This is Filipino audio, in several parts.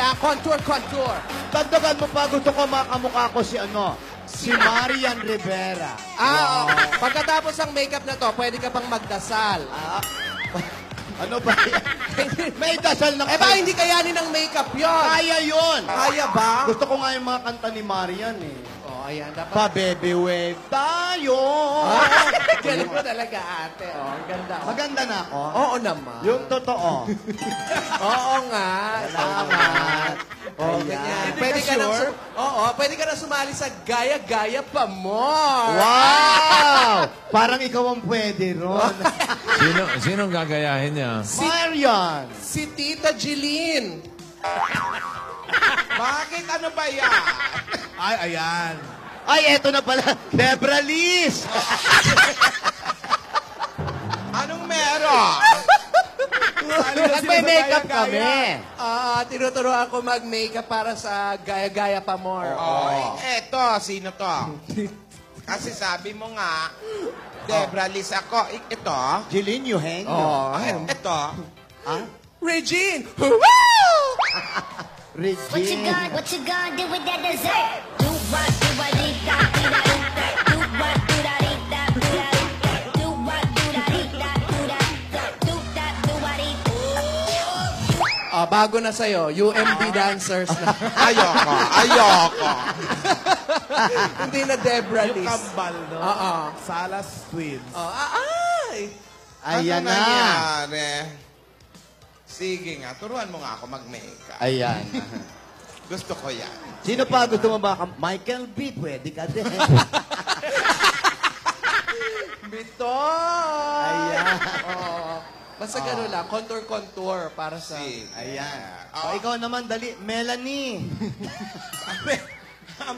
na, contour. Dagdagan mo pa, gusto ko makamukha ko si Marian Rivera. Pagkatapos ng makeup na to, pwede ka pang magdasal. Ano ba yan? May dasal na... Ba, hindi kayanin ng makeup yon. Kaya yun. Kaya ba? Gusto ko nga yung mga kanta ni Marian Ayan, dapat... Pa-baby wave tayo. Galing mo talaga, ate. Ang ganda. Maganda na ako? Oo naman. Yung totoo. Oo nga. Salamat. Ganyan. Pwede ka na sumali sa Gaya-Gaya Pa More. Wow! Parang ikaw ang pwede ron. Sinong gagayahin niya? Marian. Si Tita Jeline. Bakit? Ano ba yan? Ay, ayan. Ay, eto na pala. Debra Liz. Anong meron? Nagme-makeup kami. Tinuturoan ko mag-makeup para sa Gaya-Gaya Pa More. Eto, sino to? Kasi sabi mo nga, Debra Liz ako. Ito? Jeline Eugenio. Ito? Regine! Regine. What you gonna do with that dessert? Do what, do what, dee da, dee da, dee da. Do what, do da, dee da, dee da, dee da. Do what, do da, dee da, do da, do da, do what, dee da. Bago na sa'yo, UMD dancers na. Ayoko. Hindi na Debra Yung Liz. kambal, no? Salas Twins. Ayan Ano na. nangyari? Sige nga, turuan mo nga ako mag-makeup. Ayan. Gusto ko yan. Sino pa gusto mo ba? Michael B. Pwede ka din. Bitoy! Ayan. Basta gano'n lang, contour para sa... Sige. Ayan. Ikaw naman, dali. Melanie.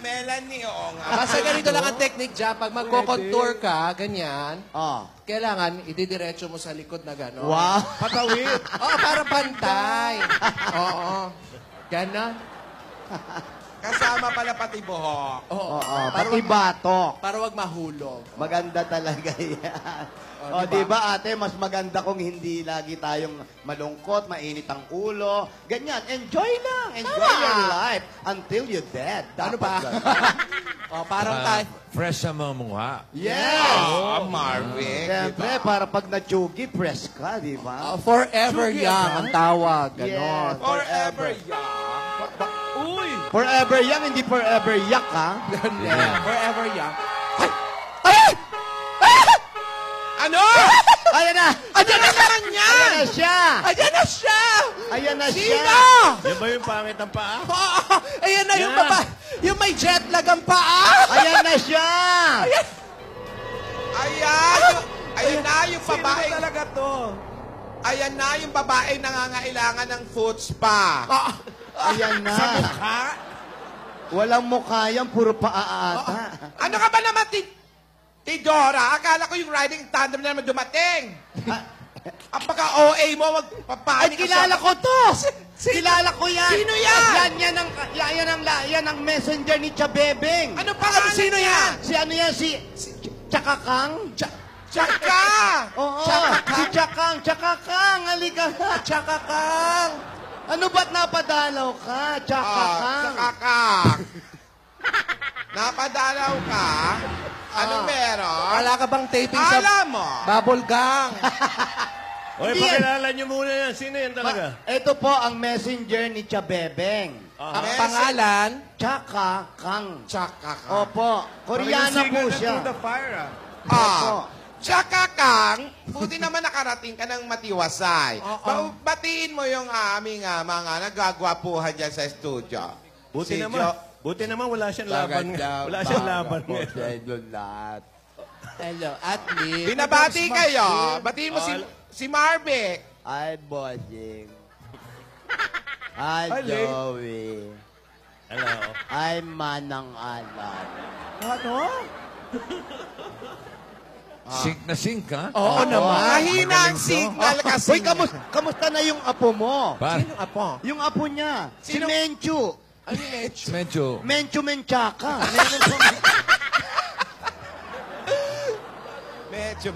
Melanie, oo nga. Basta ganito lang ang technique dyan. Pag magko-contour ka, ganyan, kailangan ididiretso mo sa likod na gano'n. Wow. Patawid. Para pantay. Oo. Gano'n. Kasama pala pati buhok. Oo. Pati batok. Para wag mahulog. Maganda talaga yan. Diba ate, mas maganda kung hindi lagi tayong malungkot, mainit ang ulo. Ganyan, enjoy lang. Enjoy your life until you're dead. Ano ba? Parang tayo. Fresh sa mga mukha. Yes! Marvick. Siyempre, para pag na-chugi, press ka, di ba? Forever young ang tawag. Ganon. Yes, Forever young. Uy! Forever young, hindi forever yak, ha? Forever young. Ano? Ayan na! Ayan na naman yan! Ayan na siya! Ayan na siya! Ayan na siya! Sino? Yan ba yung pangit ng paa? Ayan na yung baba. Yung may jet lag ang paa. Ayan na siya! Ayan na yung babae. Sino talaga to? Ayan na yung babae nangangailangan ng foot spa. Ayan na. Sa mukha? Walang mukha yan, puro paa ata. Ano ka ba naman, Tidora? Akala ko yung riding tandem na naman dumating. Ang pagka-OA mo, Ay, magpapanik kilala ko to! Kilala ko yan! Sino yan? Yan ang messenger ni Chabebeng. Ano pangalan Sino niya? yan? Si Chakakang? Tsaka! Oo, si Chakakang, halika na. Chakakang. Ano ba't napadalaw ka? Chakakang. Tsakakang. Napadalaw ka? Anong meron? Wala ka bang taping sa Alam mo. bubble gang? Oy, Hindi yan. pakilala niyo muna yan. Sino yan talaga? Ito po ang messenger ni Chabebeng. Ang pangalan? Chakakang. Tsakakang. Opo, Koreana po siya. Through the fire, Opo. Tsakakang, buti naman nakarating ka ng matiwasay. Batiin mo yung aming mga nagagwapuhan dyan sa studio. Buti Si naman wala siyang laban. Wala siyang laban. Hello, athlete. Binabati kayo. Batiin mo si Marvick. Hi, Bossing. Hi, Hi, Ling. Joey. Hello. Hi, Manang Alan. Ano? Sink na sink, ha? Oo naman. Mahina ang signal kasi. Hoy, kamusta na yung apo mo? Sino apo? Yung apo niya, si Sino? Menchu. Ano yung Echo? Medyo. Menchu Menchaka. Medyo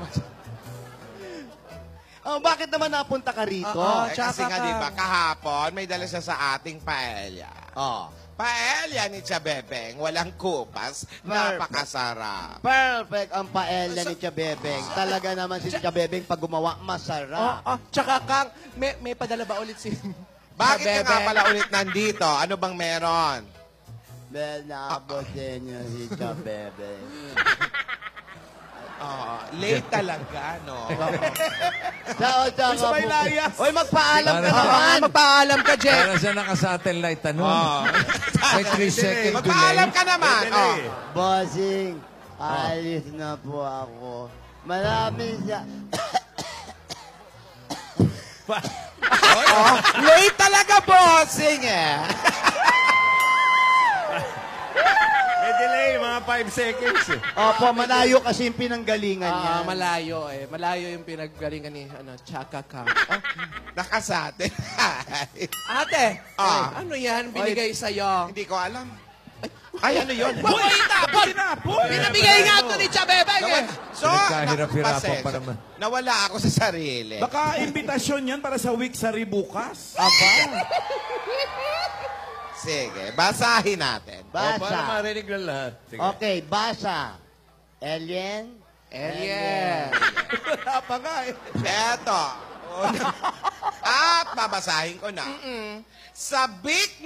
Oh, bakit naman napunta ka rito? Kasi nga, di ba, kahapon, may dala siya sa ating paella. Oh. Paella ni Chabebeng, walang kupas, napakasarap. Perfect ang paella ni Chabebeng. Talaga naman si Chabebeng pag gumawa, masarap. Tsaka Kang, may padala ba ulit si... Bakit ka nga Chabebeng? pala ulit nandito? Ano bang meron? Well, naabot din niyo si Chabebeng. Late talaga, no? Sa may layas. Oy, magpaalam ka Para- naman. Magpaalam ka, Jeff. Para siya naka-satellite, ano? May 3 second Magpaalam delay. ka naman. Oh. Bossing, alis na po ako. Maraming siya. Late talaga, bossing, eh. May delay, mga 5 seconds. Opo, malayo kasi yung pinanggalingan niya. Malayo eh. Malayo yung pinaggalingan ni Chaka Kang. Nakasate. Ate, Ah. ano yan binigay sa'yo? Hindi ko alam. Ay, ano yun? Boy, tapon! Tinapon. Pinabigay nga ito ni Chabebeng eh. So, Pinagkahirap-hirapan pasensya. pa naman. Nawala ako sa sarili. Baka imbitasyon yan para sa week sa bukas. Aba, Sige, basahin natin. Para basa. marinig ng lahat. Sige. Okay, basa. Alien. Wala pa nga eh. Eto. At babasahin ko na. Sabik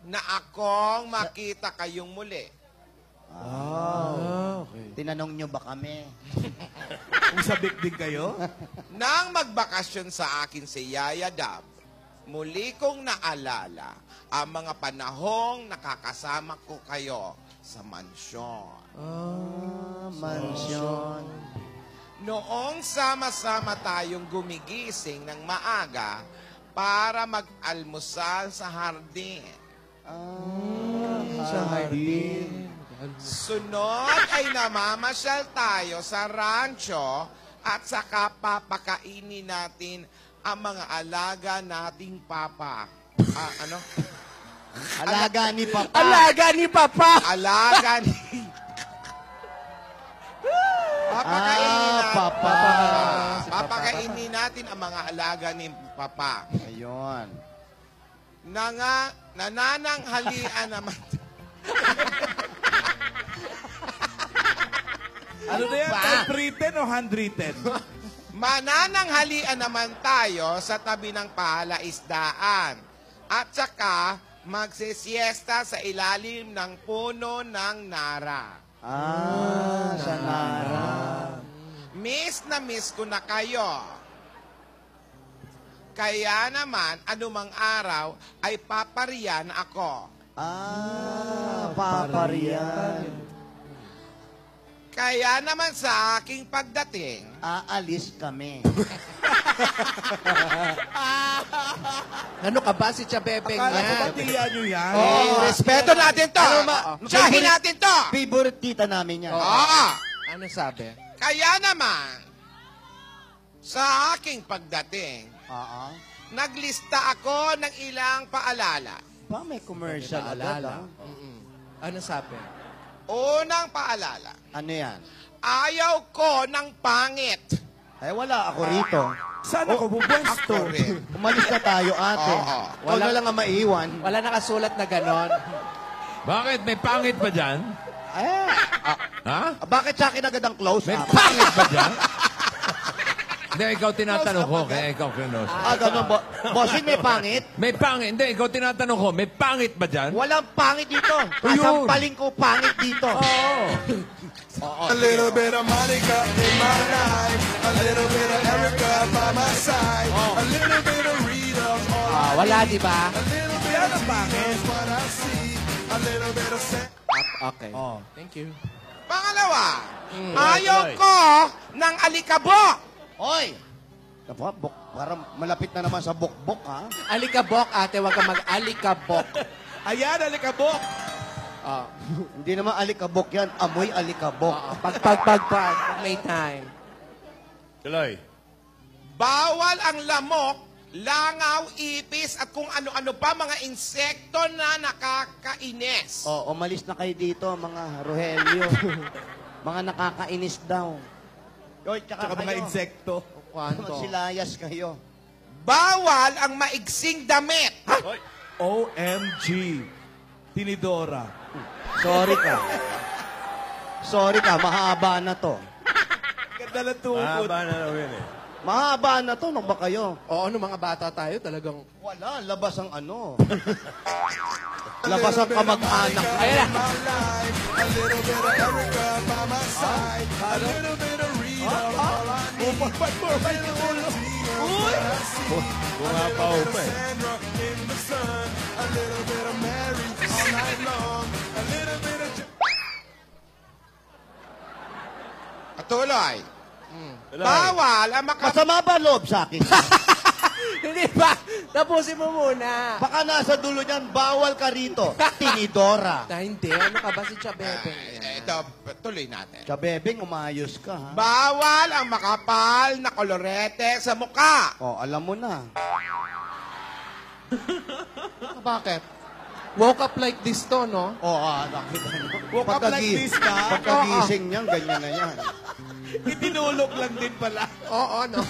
na akong makita kayong muli. Tinanong nyo ba kami? Kung sabik din kayo. Nang magbakasyon sa akin si Yaya Dab, muli kong naalala ang mga panahong nakakasama ko kayo sa mansyon. Mansyon. Noong sama-sama tayong gumigising ng maaga para mag-almusal sa hardin. Sa hardin. Sunod ay namamasyal tayo sa rancho at saka papakainin natin ang mga alaga nating papa. Ano? Alaga ni Papa. Alaga ni Papa! Alaga ni... Papakainin natin. Papa. Papakainin natin ang mga alaga ni Papa. Ayun. Nanananghalian naman. Ano na yan? Typewritten o handwritten? Manananghalian naman tayo sa tabi ng palaisdaan. At saka, magsisiesta sa ilalim ng puno ng nara. Sa Nara. Miss na miss ko na kayo. Kaya naman, anumang araw, ay papariyan ako. Paparian. Kaya naman sa aking pagdating, Aalis kami. Ano ka ba si Chabebeng Akala ko yan? ba tiyan nyo yan? respeto natin to. Tsahin natin to. Favorite tita namin yan. Oo. Ano sabi? Kaya naman, sa aking pagdating, Oo. naglista ako ng ilang paalala. Ba, may commercial agad, Alala. Ano sabi? Unang paalala, Ano yan? ayaw ko ng pangit. Ay, wala ako rito. Saan ako bubwesto? Ako rin. Umalis na tayo, ate. Oo. Huwag na lang ang maiwan. Wala nakasulat na ganon. Bakit? May pangit ba dyan? Ha? Bakit sa akin agad ang May close-up? pangit ba dyan? Hindi, ikaw tinatanong ko. Kaya ikaw kinos. Ganun. Bossing, may pangit? May pangit. Hindi, ikaw tinatanong ko. May pangit ba dyan? Walang pangit dito. Ayun. Kasampaling ko pangit dito. Oo. A little bit of Monica in my life, a little bit of Erica by my side, a little bit of Rita all Wala, di ba? a little bit of is what I see, a little bit of Okay. Thank you. Pangalawa, ayaw ko ng alikabok. Oy! Parang malapit na naman sa bukbok, ha? Alikabok, ate. Huwag ka mag-alikabok. Ayan, alikabok. Hindi naman alikabok yan. Amoy alikabok. Pag may time. Tuloy. Bawal ang lamok, langaw, ipis, at kung ano-ano pa mga insekto na nakakainis. Umalis na kayo dito, mga Rogelio. Mga nakakainis daw. Oy, Tsaka mga kayo. insekto. Kwanto? Magsilayas kayo. Bawal ang maiksing damit. Oy, OMG. Tinidora. Sorry ka. Sorry ka, mahaba na to. Ganda na tukod. Mahaba na raw yun eh. Mahaba na to, ano ba kayo? Oo, nung mga bata tayo, talagang... Wala, labas ang ano. Labas ang kamag-anak. Ayan na. My life, a little bit of Erica by my side, a little bit of Rita, all I need. A little bit of Tina, what I see. Bumapaw pa eh. Sandra in the sun, a little bit of Mary all night long, a little bit of Patuloy. Bawal ang Masama ba loob sa akin? Hindi ba? Tapusin mo muna. Baka nasa dulo niyan, bawal ka rito. Tinidora. Na hindi. Ano ka ba si Chabebe? Ito, tuloy natin. Kabebeng, umayos ka, ha? Bawal ang makapal na kolorete sa muka. Oh, alam mo na. Bakit? Woke up like this to, no? Oh, nakita mo. Woke up like this ka? Pagkagising niyan, ganyan na yan. Itinulog lang din pala. Oo, no?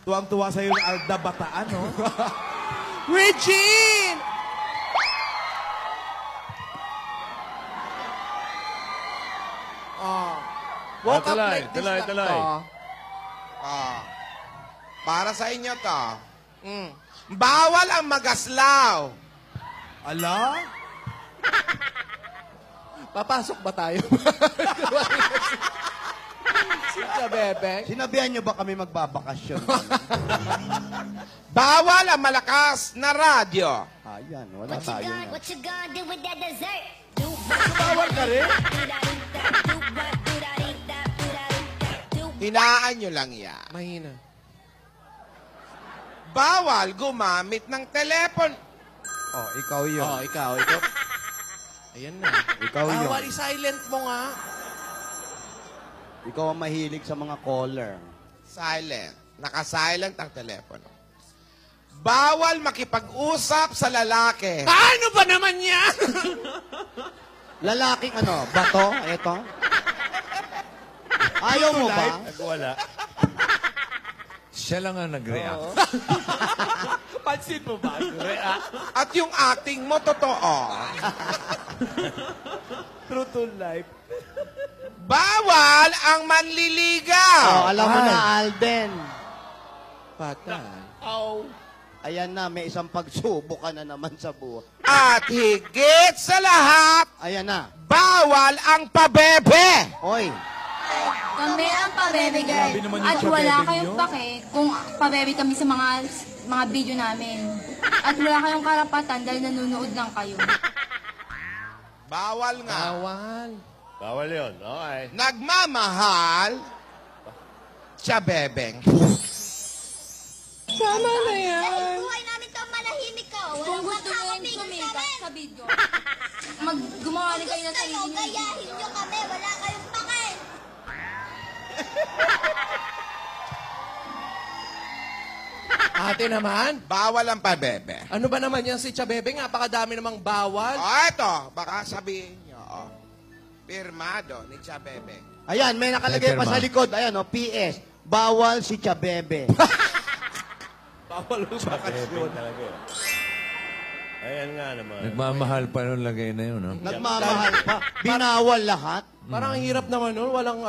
Tuwang-tuwa sa'yo yung Alda Bataan, no? Regine! Oh. Woke up like this lang to. Para sa inyo to. Bawal ang magaslaw. Ala? Papasok ba tayo? Si Chabebe? Sinabihan niyo ba kami magbabakasyon? Bawal ang malakas na radyo. Ayan, wala What you tayo gonna, na. what you gonna do with that dessert? Do Bawal ka rin? Hinaan nyo lang yan. Mahina. Bawal gumamit ng telepon. Oh, ikaw yun. Oh, ikaw. Ayan na. Ikaw yun. Bawal, silent mo nga. Ikaw ang mahilig sa mga caller. Silent. Naka-silent ang telepono. Bawal makipag-usap sa lalaki. Paano ba naman yan? Lalaking ano? Bato? Ito? Ayaw mo ba? Nagwala. Siya lang ang nag-react. Pansin mo ba? At yung acting mo, totoo. True to life. Bawal ang Oh, manliligaw. alam mo na, Alden. Patay. Ayan na, may isang pagsubok ka na naman sa buhay. At higit sa lahat, Ayan na. bawal ang pabebe. Oy, Kami ang pabebe girl. Grabe naman yung At wala pabebe kayong nyo. pake kung pabebe kami sa mga video namin. At wala kayong karapatan dahil nanonood lang kayo. Bawal nga. Bawal. Bawal yun. Okay. Nagmamahal, Chabebeng. Tama na yan. Dahil buhay namin to, manahimik ka. Kung Walang gusto nyo makakapigil sa sumikat amin. sa video, gumawa rin kayo ng Gusto sarili nyo, nyo. gayahin nyo kami. Wala kayong pake. Ate naman. Bawal ang pabebe. Ano ba naman yan si Chabebe? Napakadami namang bawal. Ito, baka sabihin nyo, pirmado ni Chabebeng. ayan, may nakalagay pa Letterman. sa likod. Ayan, oh, PS. Bawal si Chabebe. Bawal yung bakasyon. Talaga. Ayan nga naman. Nagmamahal pa nung lagay na yun, no? Nagmamahal pa. Binawal lahat. Parang ang hirap naman nun. Walang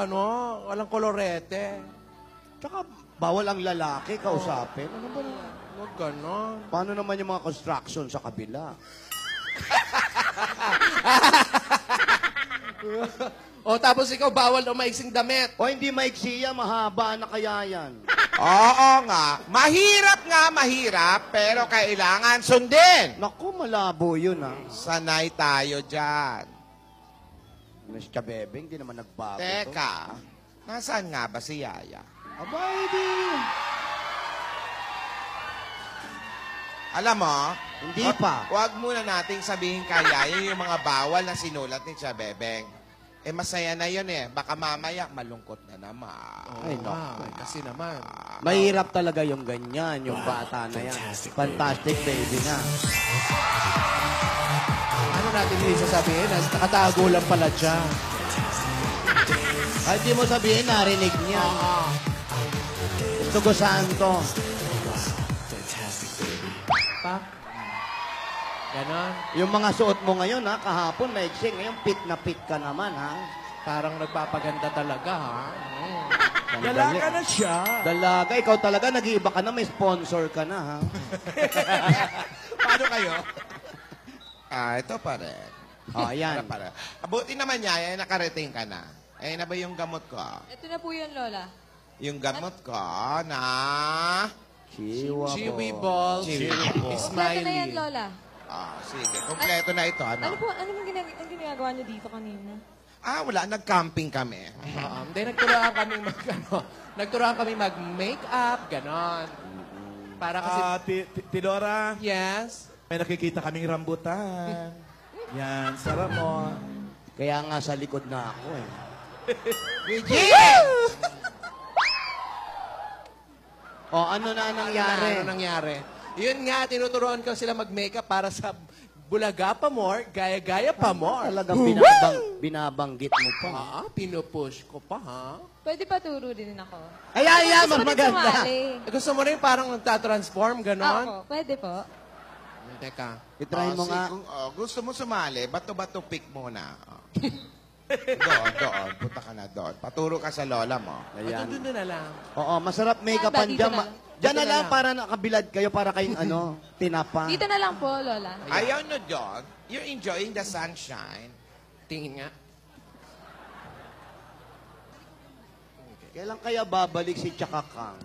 kolorete. Tsaka, bawal ang lalaki kausapin. Ano ba? Huwag ganon. Paano naman yung mga construction sa kabila? O tapos ikaw, bawal o maiksing damit. O hindi maiksi yan, mahaba na kaya yan. Oo nga. Mahirap, pero kailangan sundin. Naku, malabo yun, ha? Sanay tayo dyan. Miss Chabebe, hindi naman nagbago to. Teka, nasaan nga ba si Yaya? Abay, di. Alam mo, Hindi pa. Huwag muna nating sabihin kay Yaya yung mga bawal na sinulat ni Chabebeng. masaya na yun eh. Baka mamaya malungkot na naman. Ay, naku. Kasi naman. Mahirap talaga yung ganyan, yung bata na yan. Fantastic baby na. Ano natin yung sasabihin? Nakatago lang pala dyan. Ay, di mo sabihin, narinig niya. Tugo Santo. Pa? Ganon. Yung mga suot mo ngayon, ha, kahapon maiksi, ngayon pit na pit ka naman, ha? Parang nagpapaganda talaga, ha? Dalaga na siya. Dalaga, ikaw talaga, nag-iiba ka na, may sponsor ka na, ha? Paano kayo? Ito pa rin. Oh, ayan. Buti naman niya, nakarating ka na. Na ba yung gamot ko? Ito na po yun, Lola. Yung gamot ko na... Chiwa po. Chewy balls. Ito na yan, Smiley. Lola. Sige. Kompleto na ito. Ano Ano? po, ano bang ang ginagawa niyo dito kanina? Wala. Nag-camping kami. Hindi, nagturuan kami mag-makeup, ganon. Para kasi... Tidora, Yes? may nakikita kaming rambutan. Yan, sarap mo. Kaya nga sa likod na ako, eh. O, ano na nangyari? Ano nangyari? Yun nga, tinuturuan ko sila mag-makeup para sa bulaga pa more, gaya-gaya pa more. Talagang binabanggit mo pa. Pinupush ko pa, ha? Pwede pa turo din ako. Ayan, mas Gusto mo din maganda. sumali? Gusto mo rin parang nagtatransform, ganon? Ako, pwede po. Teka. Itry mo nga. Kung gusto mo sumali, bato-bato pick muna. Doon. Punta ka na doon. Paturo ka sa lola mo. Ayan. Doon na lang. Oo, masarap make-upan Dito dyan. na lang. Diyan na Dito na lang lang. para nakabilad kayo para kayong tinapa. Dito na lang po, Lola. Ayaw nyo doon. You're enjoying the sunshine. Tingin nga. Kailan kaya babalik si Chakakang?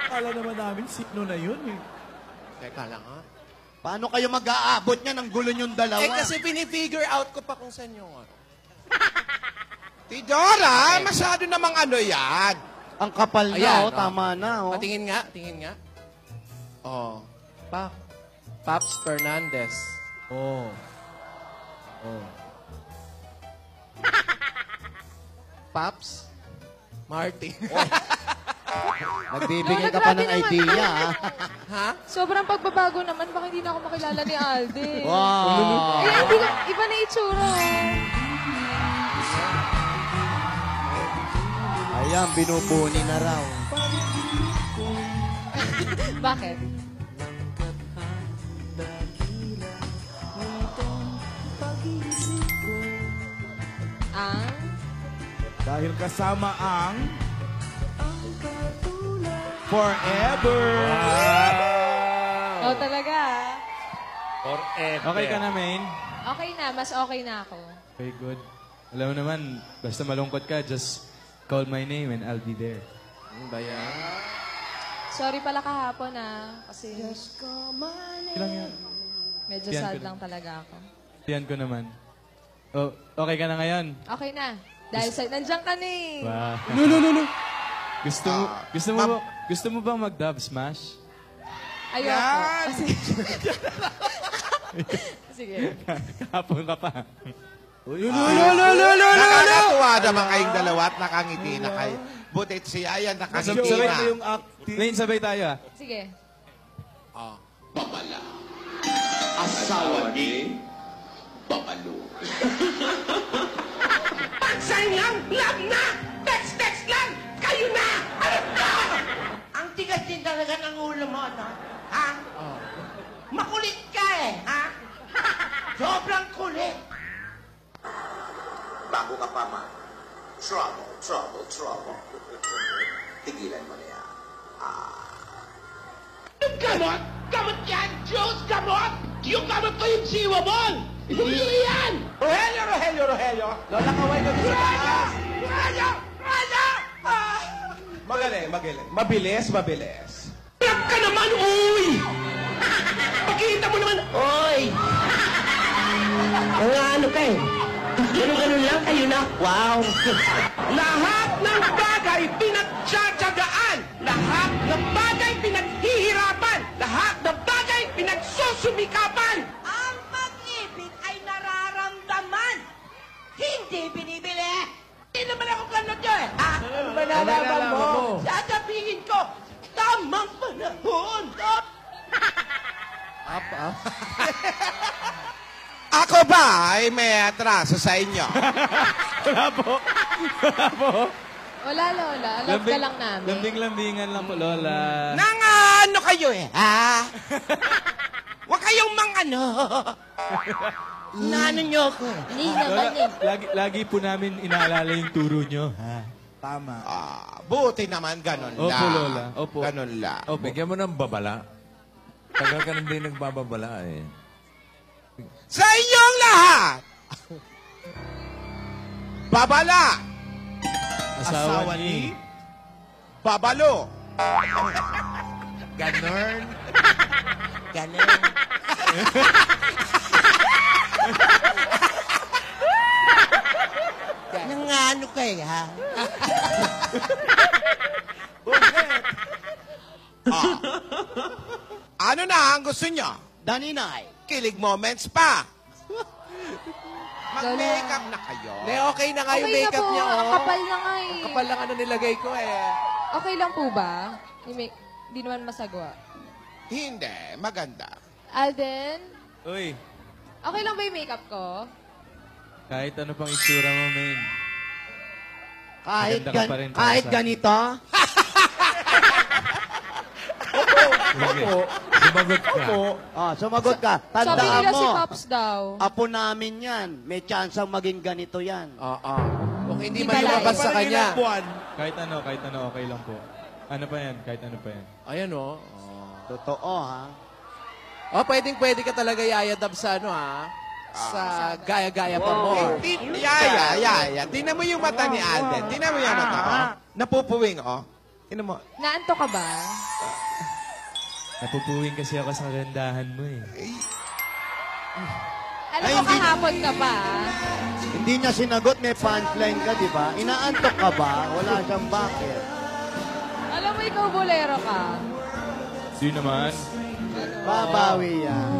Akala naman namin sino na yun eh. Teka lang, ha? Paano kayo mag-aabot niya ng gulo yung dalawa? Kasi pinifigure out ko pa kung saan yung ano. Tidora, masyado namang ano yan. Ang kapal na, Ayan, tama na. Oh. Patingin nga, tingin nga. Paps Fernandez. Oh. Paps Martin. Nagbibigay Lola, ka pa grabe ng naman. idea, ha? Ha? Sobrang pagbabago naman, baka hindi na ako makilala ni Alden. Wow! Eh, hindi ko, iba na itsura. Ayan, binubuni na raw. Bakit? Ang? Dahil kasama ang... Forever! Oh, talaga. Okay ka na, Main? Okay na, mas okay na ako. Okay, good. Alam mo naman, basta malungkot ka, just call my name and I'll be there. Ano ba yan? Sorry pala kahapon kasi Ilang yan? medyo Yan sad ko na. lang talaga ako. Tiyan ko naman. Oh, okay ka na ngayon? Okay na. Dahil nandiyan ka na eh. Wow. No. Gusto mo bang mag-dub smash? Ayoko. Kasi... Sige. Kahapon ka pa. Nakakatuwa naman kayong dalawa at nakangiti na kayo. Butit si Ayan nakangiti Sabay na. na yung acting. Main, sabay tayo ah. Sige. Asawa ni Babalo. Pansin lang! Love na! Text lang! Kayo na! Ano na? Ang tigas din talaga ng ulo mo, no? Ha? Makulit ka eh, ha? Sobrang kulit. Bago ka pa man. Trouble. Tigilan mo na yan. Gamot? Gamot yan! Diyos, gamot! Yung gamot ko yung siwa ball! Hindi yan! Rogelio! Lola, kaway ka sa taas. Rogelio! Magaling. Mabilis. Alam ka naman, uy! Pakita mo naman, uy! Mga ano ka eh. Ganun lang kayo na. Wow! Lahat ng bagay pinagtsatsagaan. Lahat ng bagay pinaghihirapan. Lahat ng bagay pinagsusumikapan. Ang pag-ibig ay nararamdaman Hindi binibili! Hindi naman ako ganun yun, ha? Ano ba nalaman mo? Sasabihin ko, tamang panahon! Ako ba ay may atraso sa inyo? Wala, Lola. Love ka lang namin. Lambing-lambingan lang po, Lola. Nang ano kayo ha? Huwag kayong ano. Nano nyo ko. Hindi naman eh. Lagi po namin inaalala yung turo nyo. Ha? Tama. Buti naman ganun Opo, lang. Lola. Opo. Ganun lang. Opo. Bigyan mo ng babala. Tagal ka nang di nagbababala eh. Sa inyong lahat! Babala! Asawa ni... Babalo! Ganon. Ganun. Nangano kayo, ha? Ano na ang gusto nyo? Daninay. Kilig moments pa. Mag-makeup na kayo. Hindi, okay na nga yung Okay na makeup po. niya, oh. Ang kapal na nga eh. Ang kapal lang ano nilagay ko, eh. Okay lang po ba? Hindi naman masagwa. Hindi, maganda. Alden, Uy, okay lang ba yung makeup ko? kahit ano pang itsura mo, main. Kahit, Maganda ka pa rin para kahit sa- ganito, Sige. Sumagot ka. sumagot ka. Sabi Tandaan nila si mo, Pops daw. apo namin yan. May chance ang maging ganito yan. Oo. Kung hindi Di man ba lumabas like? sa kanya. Kahit ano, okay lang po. Ano pa yan? Kahit ano pa yan. Ayan, oh. Totoo, ha? Oh, pwede ka talaga yayadab sa ano, ha? Sa gaya-gaya pa mo. Yaya. Tingnan mo yung mata ni Alden. Tingnan mo yung mata, oh. Napupuwing, oh. Tingnan mo. Naanto ka ba? Napupuwing kasi ako sa kagandahan mo eh. Alam mo, kahapon ka pa. Hindi niya sinagot, may punchline ka, di ba? Inaantok ka ba? Wala siyang bakit. Alam mo, ikaw bolero ka. Di naman. Babawi yan.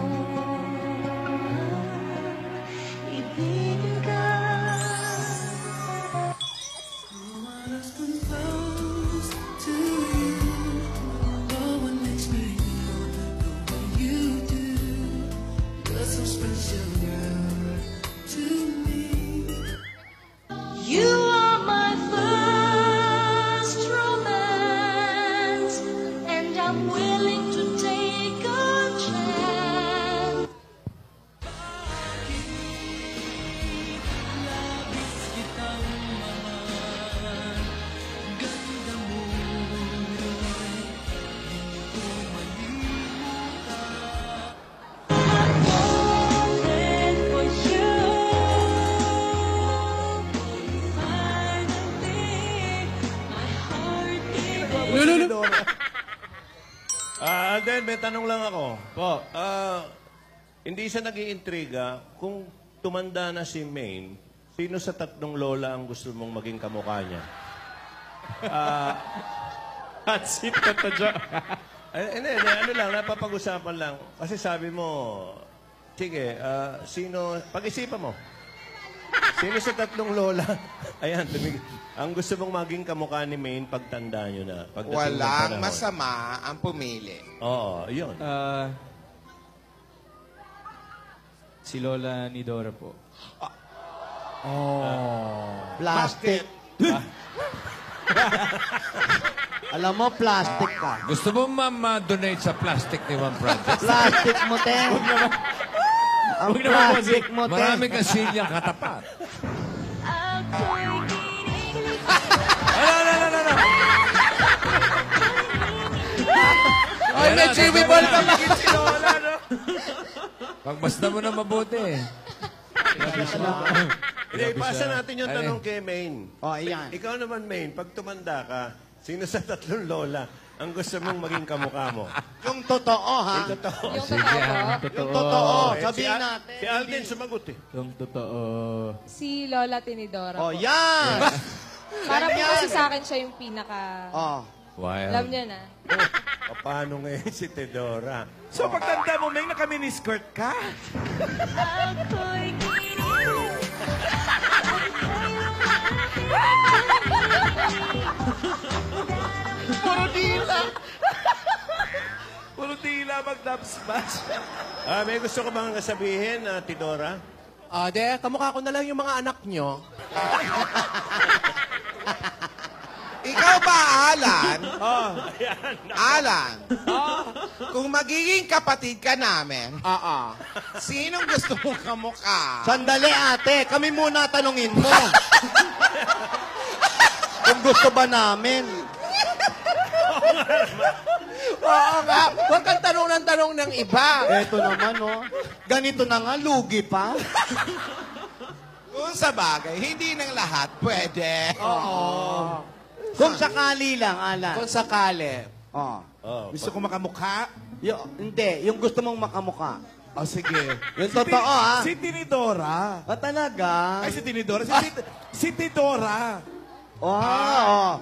You are my first romance, and I'm willing to take a chance. Falling for you. Finally, my heart gave Alden, may tanong lang ako. Po. Hindi siya nag-iintriga kung tumanda na si Maine, sino sa tatlong lola ang gusto mong maging kamukha niya? Hot seat ka to, Jo. Hindi, ano lang, napapag-usapan lang. Kasi sabi mo, sige, sino, pag-isipan mo. Sino sa tatlong lola? Ayan, ang gusto mong maging kamukha ni Maine pagtanda nyo na. Pagdating ng Walang panahon. masama ang pumili. Oo, yun. Si Lola ni Dora po. Plastic. Alam mo, plastic ka. Gusto mo ma-donate sa plastic ni Juan Francis? Plastic mo, te. Ang plastic mo, te. Marami kang silyang katapat. Ay, may chewy ball ka ba? Pagbasta mo na mabuti. Hindi, ipasa natin yung tanong kay Maine. Oh, ayan. Ikaw naman, Maine, pag tumanda ka, sino sa tatlong lola ang gusto mong maging kamukha mo? Yung totoo, ha? Yung totoo po. Yung totoo. Eh, Sabihin si natin. Si Alden sumagot eh. Yung totoo. Si Lola Tinidora Oh, po. yan! Para po Ganyan. kasi sa akin siya yung pinaka... Oh. Alam niya na. Paano ngayon si Teodora? So pagtanda mo, may naka-miniskirt ka? Ako'y bigla mag-dub smash. May gusto ko bang sabihin, Tidora? Kamukha ko na lang yung mga anak nyo. Ikaw ba, Alan? Alan, kung magiging kapatid ka namin, sinong gusto mong kamukha? Sandali, ate. Kami muna tanungin mo. Kung gusto ba namin. Oo nga. Huwag kang tanong ng tanong ng iba. Eto naman, oh. Ganito na nga, lugi pa. Kung sa bagay, hindi ng lahat pwede. Oo. Kung sakali lang, Alan. Kung sakali. Gusto ko makamukha? Hindi, yung gusto mong makamukha. O, sige. Yung totoo, ha? Si Tinidora. Talaga? Ay, si Tinidora. Si Tidora.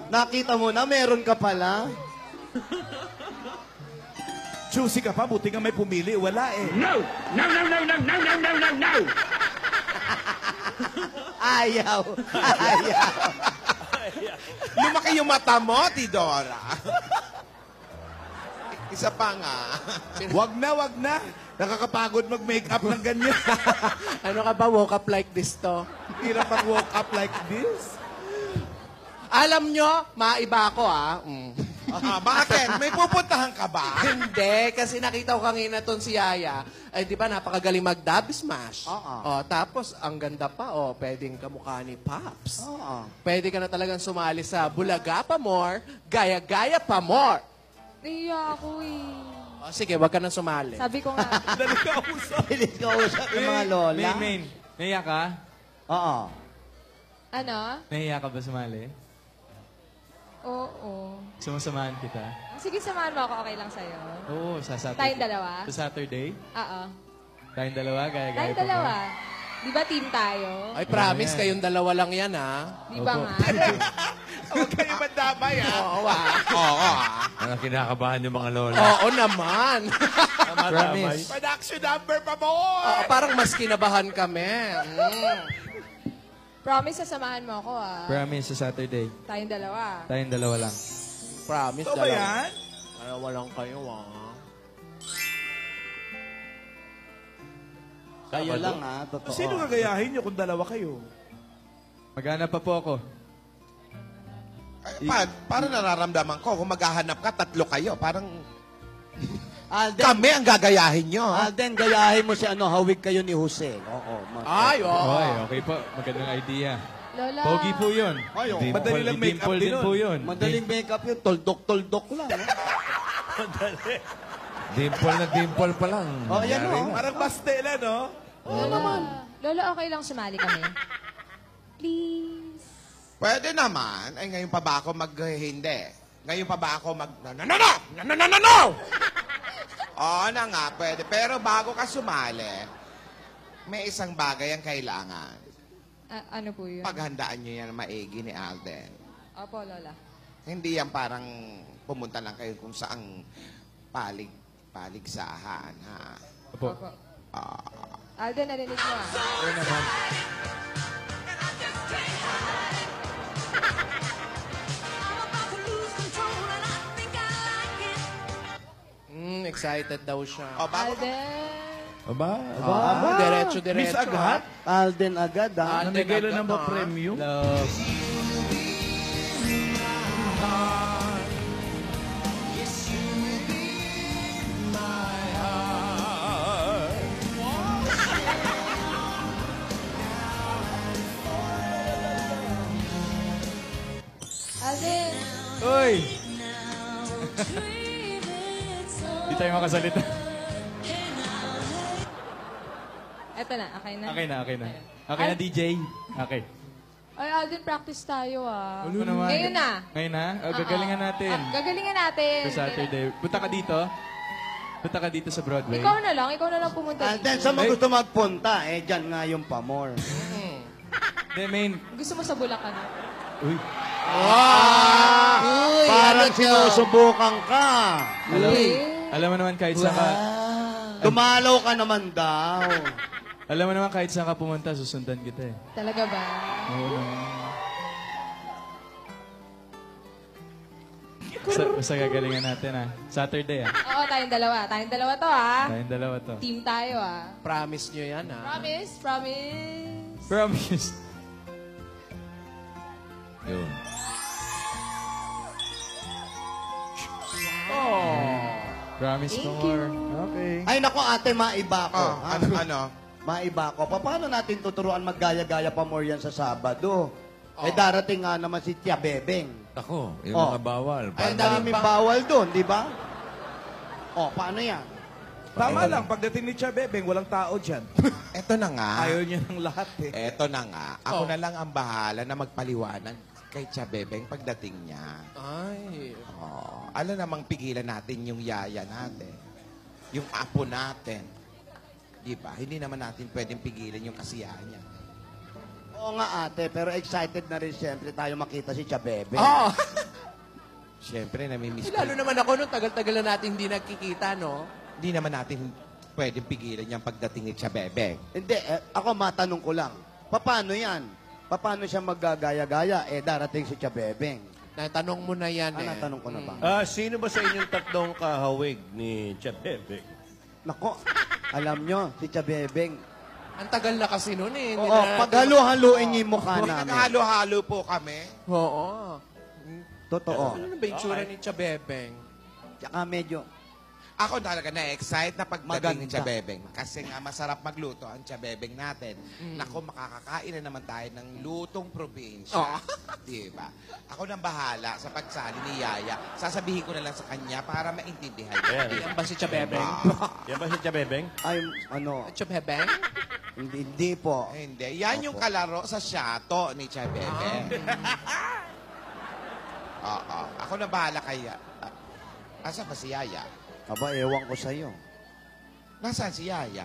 Nakita mo na, meron ka pala. Choosy ka pa, buti nga may pumili. Wala eh. No! No, no, no, no, no, no, no, no, no! Ayaw. Lumaki yung mata mo, Tidora. Isa pa nga. Wag na. Nakakapagod mag-makeup ng ganyan. Ano ka ba? Woke up like this to? Hirap mag-woke up like this. Alam nyo, maiba ako Bakit? May pupuntahan ka ba? Hindi, kasi nakita ko kanina ton si Yaya. Ay, di ba, napakagaling mag-dub smash. Tapos, ang ganda pa, pwedeng kamukha ni Pops. Pwede ka na talagang sumali sa Bulaga pa more, Gaya-gaya pa more. Naiya ako eh. Sige, wag ka nang sumali. Sabi ko nga. Bilis ka usap ng mga lola. Main. Nahiya ka? Oo. Ano? Nahiya ka ba sumali? Oo. Sumasamahan kita? Sige, samahan mo ako. Okay lang sa'yo. Oo, sa Saturday. Tayong dalawa? Sa Saturday? Oo. Tayong dalawa, gaya-gaya Tayong pa dalawa. Di ba team tayo? Ay, promise, kayong dalawa lang yan, Di ba nga? Huwag kayo mandamay, ha? Oo, Ano kinakabahan yung mga lola? Oo naman. Promise. Production number pa mo! Parang mas kinabahan kami. Promise, sasamahan mo ako Promise, sa Saturday. Tayong dalawa. Tayong dalawa lang. Promise, Ito ba yan? Dalawa lang kayo, Kayo lang, ha? Totoo. Sino gagayahin nyo kung dalawa kayo? Maghanap pa po ako. Parang nararamdaman ko, kung maghahanap ka, tatlo kayo. Parang Alden, kami ang gagayahin nyo. Alden, gayahin mo si hawig kayo ni Jose. Oo. Ay, Oy, okay po. Magandang idea. Lola. Pogi po yun. Ay, oo. Madali lang make-up Dimple din din nun. po yun. Madaling makeup yun. Toldok lang. Dimple na dimple pa lang. Ayan Nangyari o. na. Parang pastela, no? Lola, okay lang sumali kami? Please. Pwede naman. Ay, ngayon pa ba ako hindi? Ngayon pa ba ako No! Oo na nga, pwede. Pero bago ka sumali, may isang bagay ang kailangan. Ano po yun? Paghandaan nyo yan maigi ni Alden. Opo, Lola. Hindi yan parang pumunta lang kayo kung saang paligsahan, ha? Opo. Alden, narinig mo Oo naman. Excited daw siya. Alden. Aba? Diretso. Miss agad? Alden agad, ha? Namigay lang ng premium? Love. Alden. Uy! Di tayo makasalita. Eto na, okay na? Okay na. Okay na, DJ? Okay. Ay, Alden, practice tayo Ano naman? Ngayon na. Ngayon na? Gagalingan natin. Gagalingan natin. Sa Saturday. Punta ka dito? Punta ka dito sa Broadway? Ikaw na lang pumunta Alden, dito. saan mo gusto magpunta? Dyan nga yung pamor. Hindi, main. Gusto mo sa Bulacan? Uy. Parang sinusubukan ka. Alam mo naman kahit saan ka... Dumalaw ka naman daw. Alam mo naman kahit saan ka pumunta, susundan kita eh. Talaga ba? Oo naman. Basta gagalingan natin, ha? Saturday, ha? Oo, tayong dalawa. Tayong dalawa to, ah. Tayong dalawa to. Team tayo, ah. Promise nyo yan, ha? Promise, promise. Promise. Yun. Promise no more. Okay. Ay, nako ate, maiba ko. Oh, ano? Maiba ko. Paano natin tuturuan maggaya-gaya pa more yan sa Sabado? Eh, darating nga naman si Tia Bebeng. Ako, yung Oh. mga bawal. Ay, daming bawal doon, di ba? O, paano yan? Tama lang, pagdating ni Tia Bebeng, walang tao dyan. Eto na nga. Ayaw niya ng lahat eh. Eto na nga. Ako na lang ang bahala na magpaliwanag kay Tia Bebeng pagdating niya. Ay. Oh, alam namang pigilan natin yung yaya natin. Yung apo natin. Di ba? Hindi naman natin pwedeng pigilan yung kasiyahan niya. Oo nga ate, pero excited na rin siyempre tayo makita si Tia Bebeng. Oh. Siyempre, namimiss Lalo naman ako nung tagal-tagal na natin hindi nagkikita, no? Hindi naman natin pwedeng pigilan yung pagdating ni Tia Bebeng. Hindi, ako matanong ko lang. Paano yan? Paano siya maggagaya-gaya? Eh, darating si Tia Bebeng. Natanong mo na yan, Natanong ko na ba? Sino ba sa inyong tatlong kahawig ni Tia Bebeng? Nako, alam nyo, si Tia Bebeng. Ang tagal na kasi noon, eh. Hindi Oo, na- paghalo-haloin niyo yung mukha namin. Naghalo-halo po kami. Oo. Totoo. Ano ba yung tsura ni Tia Bebeng? Tsaka medyo, Ako talaga na-excite na pagdating ni Maganda. Tia Bebeng. Kasi nga masarap magluto ang Tia Bebeng natin. Naku, makakakain na naman tayo ng lutong probinsya. Oh. Diba? Ako nang bahala sa pagsali ni Yaya. Sasabihin ko na lang sa kanya para maintindihan niya. Ayan. Yan ba si Tia Bebeng? Yan ba si Tia Bebeng? ay, ano, Tia Bebeng? hindi po. Hindi. Yan yung kalaro sa shato ni Tia Bebeng. Oo. Ako na bahala kay Asa ba si Yaya? Aba, ewan ko sa'yo. Nasaan si Yaya?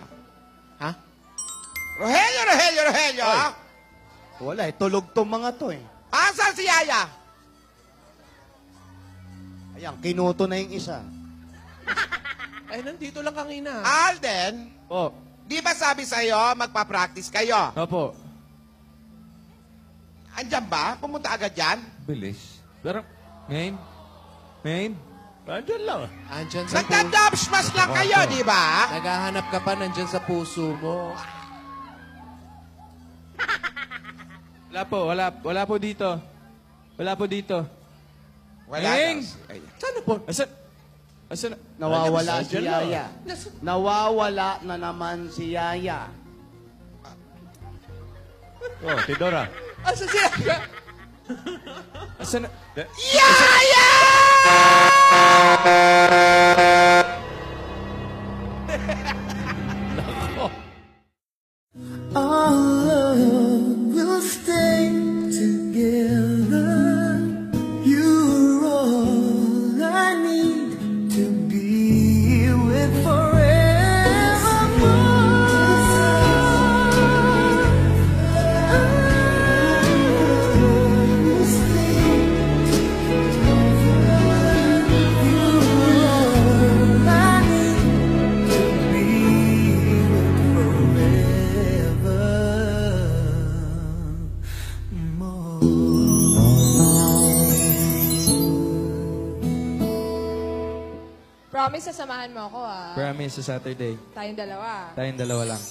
Ha? Rogelio, Rogelio, Rogelio! Wala, tulog tong mga to eh. Asan si Yaya? Ayan, kinuto na yung isa. Ay, nandito lang kanina. Alden, Po. di ba sabi sa'yo, magpa-practice kayo? Opo. Andyan ba? Pumunta agad yan? Bilis. Pero, main? Andyan lang. Andyan sa puso. Nagda-dubsmash lang kayo, di ba? Naghahanap ka pa, nandyan sa puso mo. Wala po dito. Wala po dito. Wala Eng! daw. Ay, Sana po? Asan? Nawawala si Andyan lang. Yaya. Nawawala na naman si Yaya. Oh, Tidora. Asa siya? Asan? Yaya! Our love will stay together. You're all I need to be with Promise, sasamahan mo ako, ah. Promise sa Saturday. Tayong dalawa. Tayong dalawa lang.